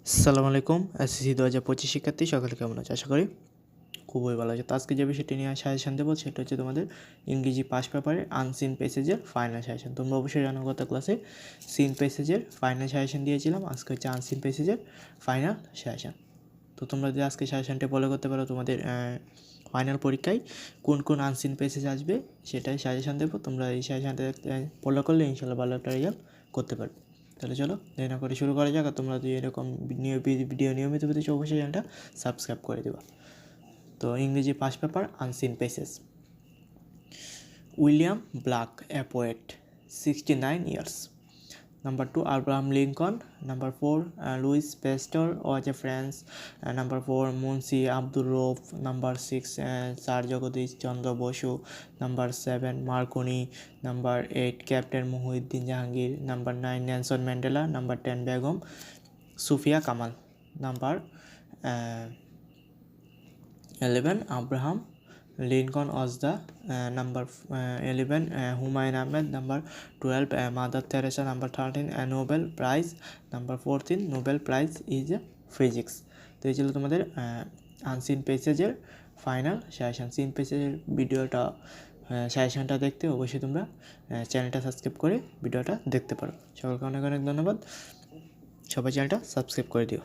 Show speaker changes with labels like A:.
A: আসসালামু আলাইকুম। এসএসসি 2025 শিক্ষার্থী সকলে কেমন আছে? আশা করি খুবই ভালো আছে। তো আজকে যে বিষয়টি নিয়ে সাজেশন দেবো সেটা হচ্ছে তোমাদের ইংরেজি পাস পেপারের আনসিন প্যাসেজের ফাইনাল সাজেশন। তোমরা অবশ্যই জানো গত ক্লাসে সিন প্যাসেজের ফাইনাল সাজেশন দিয়েছিলাম, আজকে হচ্ছে আনসিন প্যাসেজের ফাইনাল সাজেশন। তো তোমরা যদি আজকে সাজেশনটা ফলো করতে পারো তোমাদের ফাইনাল পরীক্ষায় কোন কোন আনসিন প্যাসেজ আসবে সেটাই সাজেশন দেবো। তোমরা এই সাজেশনটা ফলো করলে ইনশাল্লাহ ভালো একটা রেজাল্ট করতে পারবে। তাহলে চলো দেরি না করে শুরু করা যাক। আর তোমরা যদি এরকম ভিডিও নিয়মিত পেতে চাও অবশ্যই চ্যানেলটা সাবস্ক্রাইব করে দেবা। তো ইংরেজি pass paper unseen passage. William Blake, a poet, 69 years. Number 2, Abraham Lincoln. Number 4, Louis Pasteur was a French. Number 4, Munshi Abdul Rauf. Number 6, Sir Jagadish Chandra Bosu. Number 7, Marconi. Number 8, Captain Muhyiddin Jahangir. Number 9, Nelson Mandela. Number 10, Begum Sufia Kamal. Number 11, Abraham Lincoln was the number 11, Humayun Ahmed. Number 12, Mother Teresa. Number 13, Nobel Prize. Number 14, Nobel Prize is Physics. তো এই ছিল তোমাদের unseen পেসেজের final suggestion. Scene পেসেজের ভিডিওটা সাজেশনটা দেখতে অবশ্যই তোমরা চ্যানেলটা সাবস্ক্রাইব করে ভিডিওটা দেখতে পারো। সকলকে অনেক অনেক ধন্যবাদ। সবাই চ্যানেলটা সাবস্ক্রাইব করে দিও।